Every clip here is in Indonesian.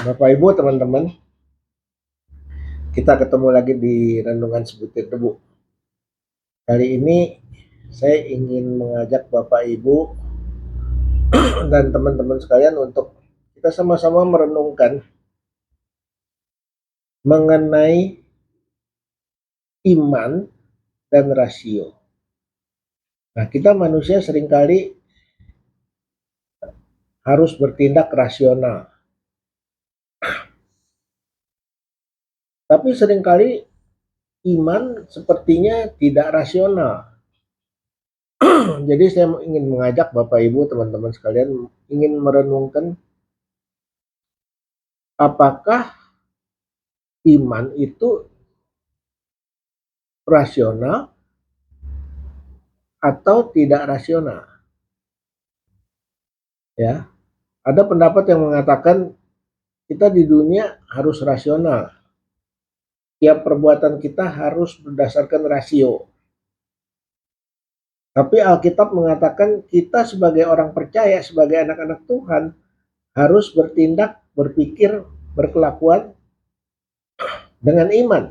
Bapak Ibu, teman-teman, kita ketemu lagi di Renungan Sebutir Debu. Kali ini saya ingin mengajak Bapak Ibu dan teman-teman sekalian untuk kita sama-sama merenungkan mengenai iman dan rasio. Nah, kita manusia seringkali harus bertindak rasional. Tapi seringkali iman sepertinya tidak rasional. Jadi saya ingin mengajak Bapak Ibu, teman-teman sekalian, ingin merenungkan apakah iman itu rasional atau tidak rasional. Ya, ada pendapat yang mengatakan kita di dunia harus rasional. Tiap perbuatan kita harus berdasarkan rasio. Tapi Alkitab mengatakan kita sebagai orang percaya, sebagai anak-anak Tuhan, harus bertindak, berpikir, berkelakuan dengan iman.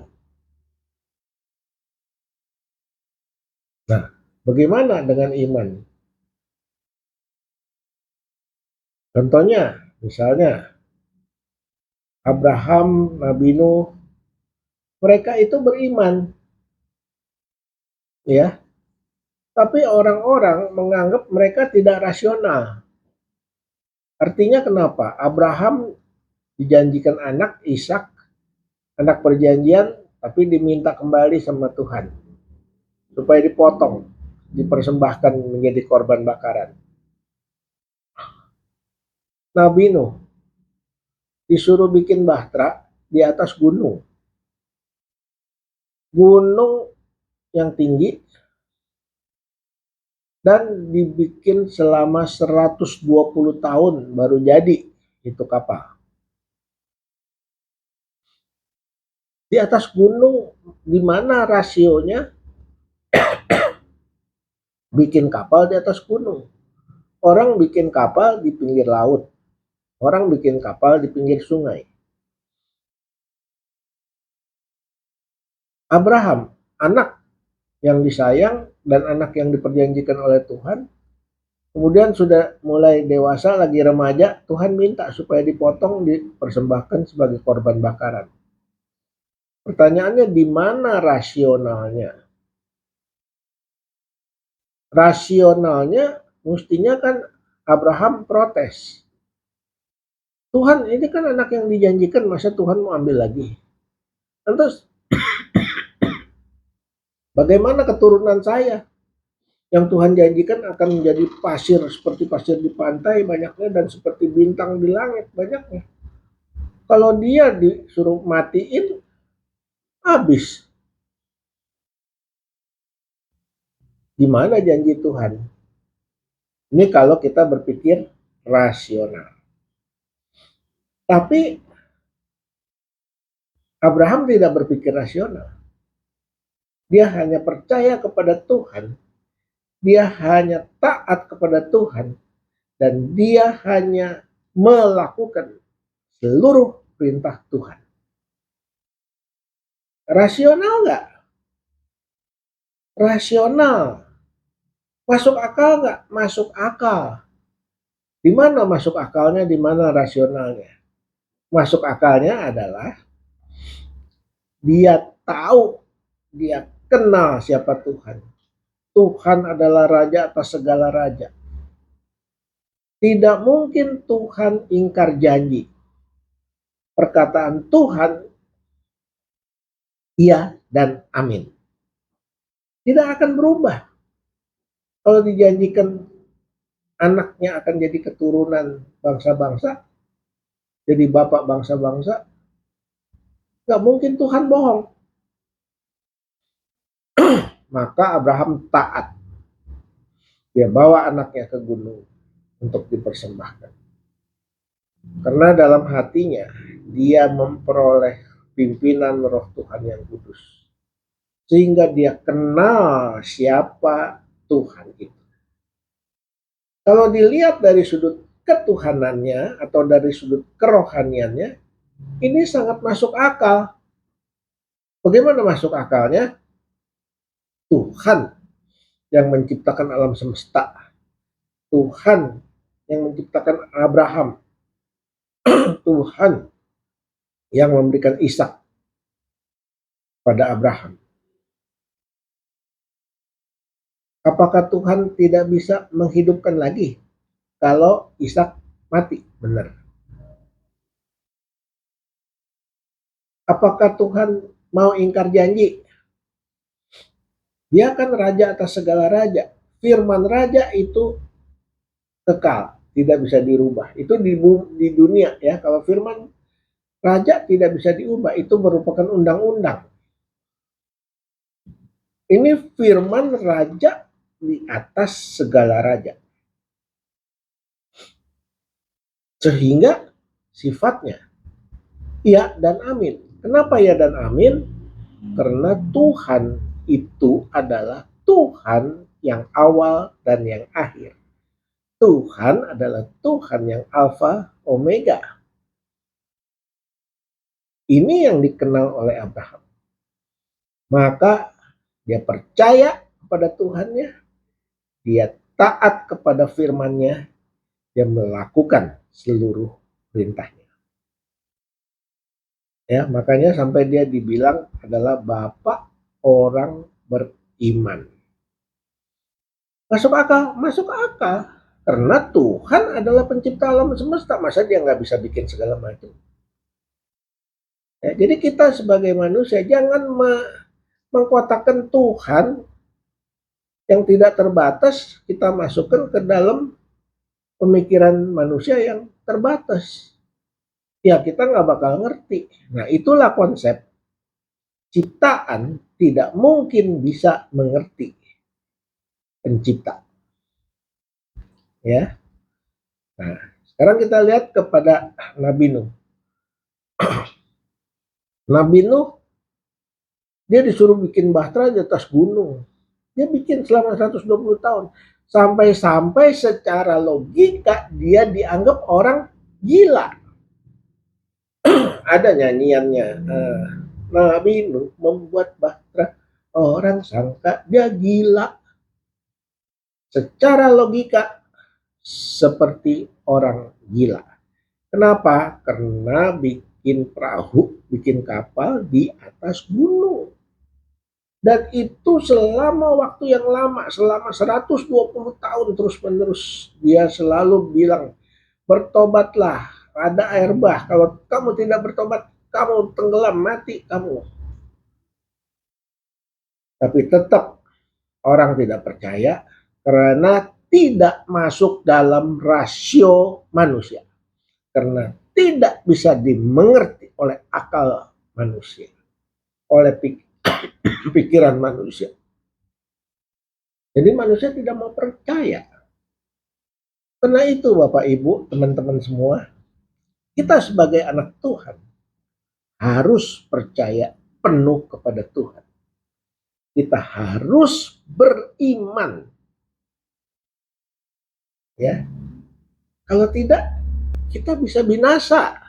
Nah, bagaimana dengan iman? Contohnya, misalnya Abraham, Nabi Nuh, mereka itu beriman, ya. Tapi orang-orang menganggap mereka tidak rasional. Artinya kenapa? Abraham dijanjikan anak, Ishak, anak perjanjian, tapi diminta kembali sama Tuhan supaya dipotong, dipersembahkan menjadi korban bakaran. Nabi Nuh disuruh bikin bahtera di atas gunung. Gunung yang tinggi dan dibikin selama 120 tahun baru jadi itu kapal. Di atas gunung, di mana rasionya bikin kapal di atas gunung? Orang bikin kapal di pinggir laut. Orang bikin kapal di pinggir sungai. Abraham, anak yang disayang dan anak yang diperjanjikan oleh Tuhan, kemudian sudah mulai dewasa, lagi remaja, Tuhan minta supaya dipotong, dipersembahkan sebagai korban bakaran. Pertanyaannya, di mana rasionalnya? Rasionalnya mestinya kan Abraham protes. Tuhan, ini kan anak yang dijanjikan, masa Tuhan mau ambil lagi? Lantas, bagaimana keturunan saya yang Tuhan janjikan akan menjadi pasir seperti pasir di pantai banyaknya dan seperti bintang di langit banyaknya? Kalau dia disuruh matiin, habis. Gimana janji Tuhan? Ini kalau kita berpikir rasional. Tapi Abraham tidak berpikir rasional. Dia hanya percaya kepada Tuhan. Dia hanya taat kepada Tuhan. Dan dia hanya melakukan seluruh perintah Tuhan. Rasional nggak? Rasional. Masuk akal nggak? Masuk akal. Di mana masuk akalnya, di mana rasionalnya? Masuk akalnya adalah dia tahu, dia kenal siapa Tuhan. Tuhan adalah raja atas segala raja. Tidak mungkin Tuhan ingkar janji. Perkataan Tuhan iya dan amin. Tidak akan berubah. Kalau dijanjikan anaknya akan jadi keturunan bangsa-bangsa, jadi bapak bangsa-bangsa, nggak mungkin Tuhan bohong. Maka Abraham taat. Dia bawa anaknya ke gunung untuk dipersembahkan. Karena dalam hatinya dia memperoleh pimpinan roh Tuhan yang kudus. Sehingga dia kenal siapa Tuhan itu. Kalau dilihat dari sudut ketuhanannya atau dari sudut kerohaniannya, ini sangat masuk akal. Bagaimana masuk akalnya? Tuhan yang menciptakan alam semesta, Tuhan yang menciptakan Abraham, Tuhan yang memberikan Ishak pada Abraham. Apakah Tuhan tidak bisa menghidupkan lagi kalau Ishak mati? Benar. Apakah Tuhan mau ingkar janji? Dia kan raja atas segala raja. Firman raja itu kekal, tidak bisa dirubah. Itu di dunia ya. Kalau firman raja tidak bisa diubah, itu merupakan undang-undang. Ini firman raja di atas segala raja. Sehingga sifatnya ya dan amin. Kenapa ya dan amin? Karena Tuhan itu adalah Tuhan yang awal dan yang akhir. Tuhan adalah Tuhan yang alfa omega. Ini yang dikenal oleh Abraham. Maka dia percaya kepada Tuhannya, dia taat kepada firman-Nya, dia melakukan seluruh perintahnya. Ya, makanya sampai dia dibilang adalah bapak orang beriman. Masuk akal, masuk akal. Karena Tuhan adalah pencipta alam semesta, masa dia nggak bisa bikin segala macam. Ya, jadi kita sebagai manusia jangan mengkotakkan Tuhan yang tidak terbatas, kita masukkan ke dalam pemikiran manusia yang terbatas. Ya kita nggak bakal ngerti. Nah itulah konsep ciptaan tidak mungkin bisa mengerti pencipta. Ya. Nah sekarang kita lihat kepada Nabi Nuh. Nabi Nuh dia disuruh bikin bahtera di atas gunung. Dia bikin selama 120 tahun. Sampai-sampai secara logika dia dianggap orang gila. Ada nyanyiannya. Nabi Nuh membuat bahtera, orang sangka dia gila. Secara logika seperti orang gila. Kenapa? Karena bikin perahu, bikin kapal di atas gunung. Dan itu selama waktu yang lama, selama 120 tahun terus-menerus. Dia selalu bilang, bertobatlah, ada air bah. Kalau kamu tidak bertobat, kamu tenggelam, mati kamu. Tapi tetap orang tidak percaya karena tidak masuk dalam rasio manusia. Karena tidak bisa dimengerti oleh akal manusia, oleh pikiran manusia. Jadi manusia tidak mau percaya. Karena itu Bapak Ibu, teman-teman semua, kita sebagai anak Tuhan harus percaya penuh kepada Tuhan. Kita harus beriman. Ya. Kalau tidak, kita bisa binasa.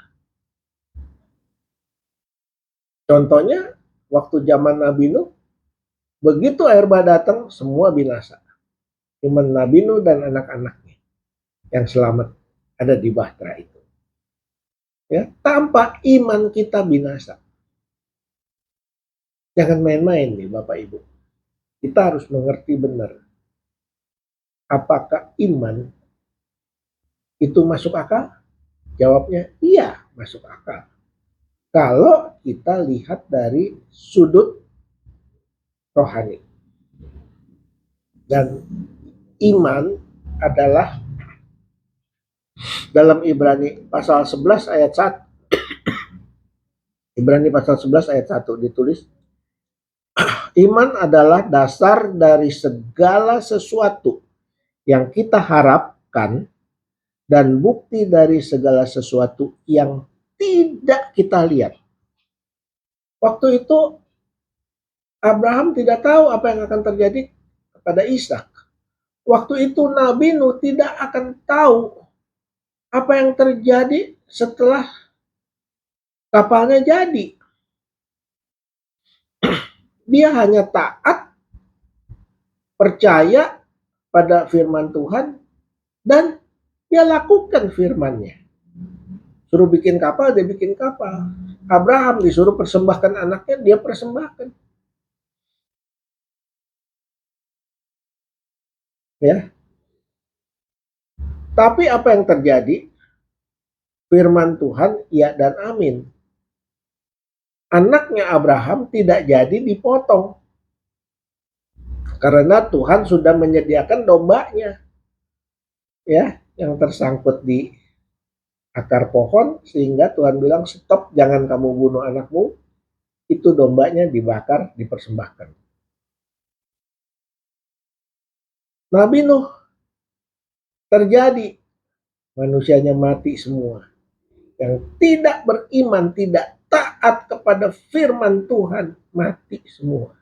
Contohnya, waktu zaman Nabi Nuh, begitu air bah datang, semua binasa. Cuma Nabi Nuh dan anak-anaknya yang selamat ada di bahtera itu. Ya, tanpa iman kita binasa. Jangan main-main nih Bapak Ibu. Kita harus mengerti benar. Apakah iman itu masuk akal? Jawabnya iya, masuk akal. Kalau kita lihat dari sudut rohani. Dan iman adalah dalam Ibrani pasal 11 ayat 1. Ibrani pasal 11 ayat 1 ditulis, iman adalah dasar dari segala sesuatu yang kita harapkan dan bukti dari segala sesuatu yang tidak kita lihat. Waktu itu Abraham tidak tahu apa yang akan terjadi kepada Ishak. Waktu itu Nabi Nuh tidak akan tahu Apa yang terjadi setelah kapalnya jadi? Dia hanya taat, percaya pada firman Tuhan, dan dia lakukan firman-Nya. Suruh bikin kapal, dia bikin kapal. Abraham disuruh persembahkan anaknya, dia persembahkan. Ya. Tapi apa yang terjadi? Firman Tuhan, ya dan amin. Anaknya Abraham tidak jadi dipotong. Karena Tuhan sudah menyediakan dombanya. Ya, yang tersangkut di akar pohon, sehingga Tuhan bilang, stop, jangan kamu bunuh anakmu, itu dombanya dibakar, dipersembahkan. Nabi Nuh terjadi, manusianya mati semua. Yang tidak beriman, tidak taat kepada firman Tuhan, mati semua.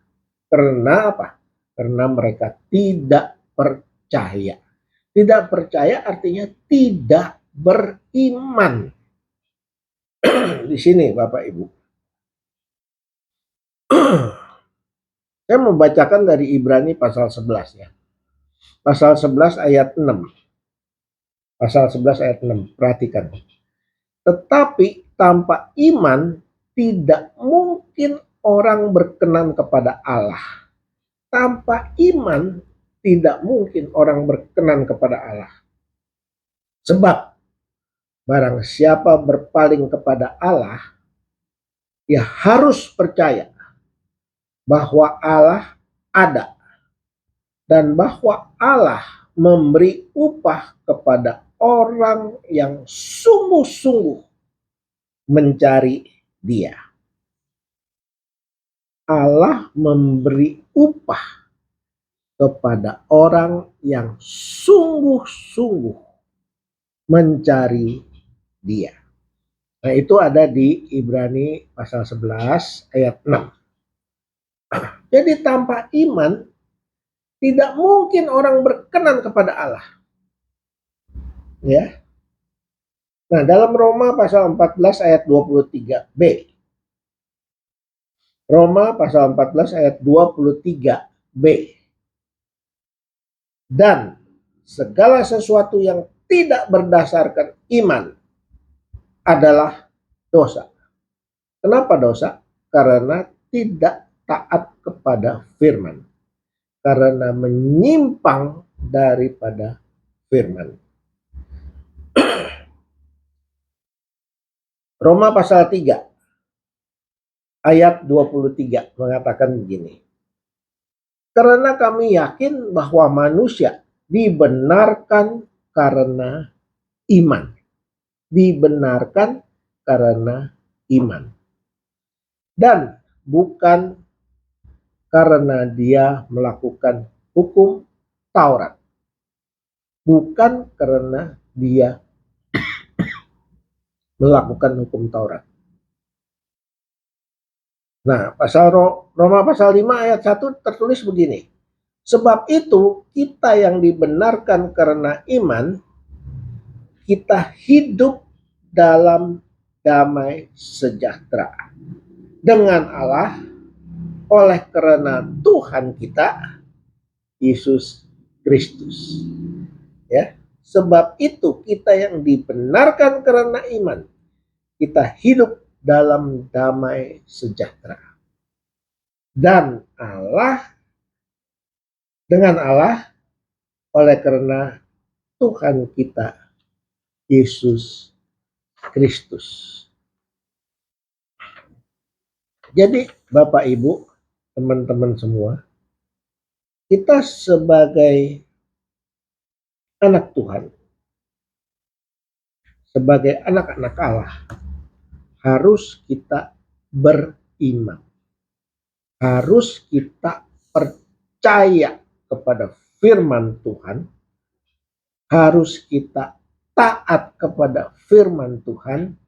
Karena apa? Karena mereka tidak percaya. Tidak percaya artinya tidak beriman. Di sini Bapak Ibu. Saya membacakan dari Ibrani pasal 11 ya. Pasal 11 ayat 6. Pasal 11 ayat 6. Perhatikan. Tetapi tanpa iman tidak mungkin orang berkenan kepada Allah. Tanpa iman tidak mungkin orang berkenan kepada Allah. Sebab barang siapa berpaling kepada Allah, dia harus percaya bahwa Allah ada dan bahwa Allah memberi upah kepada orang yang sungguh-sungguh mencari Dia. Allah memberi upah kepada orang yang sungguh-sungguh mencari Dia. Nah, itu ada di Ibrani pasal 11 ayat 6. Jadi tanpa iman tidak mungkin orang berkenan kepada Allah. Ya. Nah, dalam Roma pasal 14 ayat 23b. Roma pasal 14 ayat 23b. Dan segala sesuatu yang tidak berdasarkan iman adalah dosa. Kenapa dosa? Karena tidak taat kepada firman. Karena menyimpang daripada firman. Roma pasal 3 ayat 23 mengatakan begini. Karena kami yakin bahwa manusia dibenarkan karena iman. Dibenarkan karena iman. Dan bukan karena dia melakukan hukum Taurat. Bukan karena dia melakukan hukum Taurat. Nah, pasal Roma pasal 5 ayat 1 tertulis begini. Sebab itu kita yang dibenarkan karena iman, kita hidup dalam damai sejahtera dengan Allah oleh karena Tuhan kita Yesus Kristus. Ya, sebab itu kita yang dibenarkan karena iman, kita hidup dalam damai sejahtera. Dan dengan Allah oleh karena Tuhan kita Yesus Kristus. Jadi Bapak Ibu, teman-teman semua, kita sebagai anak Tuhan, sebagai anak-anak Allah, harus kita beriman. Harus kita percaya kepada firman Tuhan. Harus kita taat kepada firman Tuhan.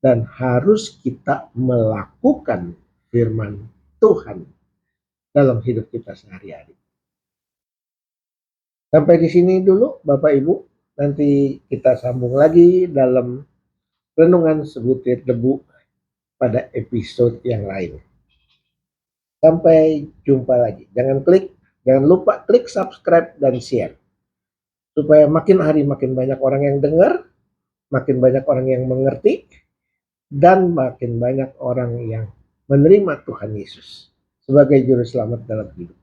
Dan harus kita melakukan firman Tuhan dalam hidup kita sehari-hari. Sampai di sini dulu Bapak Ibu. Nanti kita sambung lagi dalam renungan sebutir debu pada episode yang lain. Sampai jumpa lagi. Jangan lupa klik subscribe dan share. Supaya makin hari makin banyak orang yang dengar, makin banyak orang yang mengerti, dan makin banyak orang yang menerima Tuhan Yesus sebagai juru selamat dalam hidup.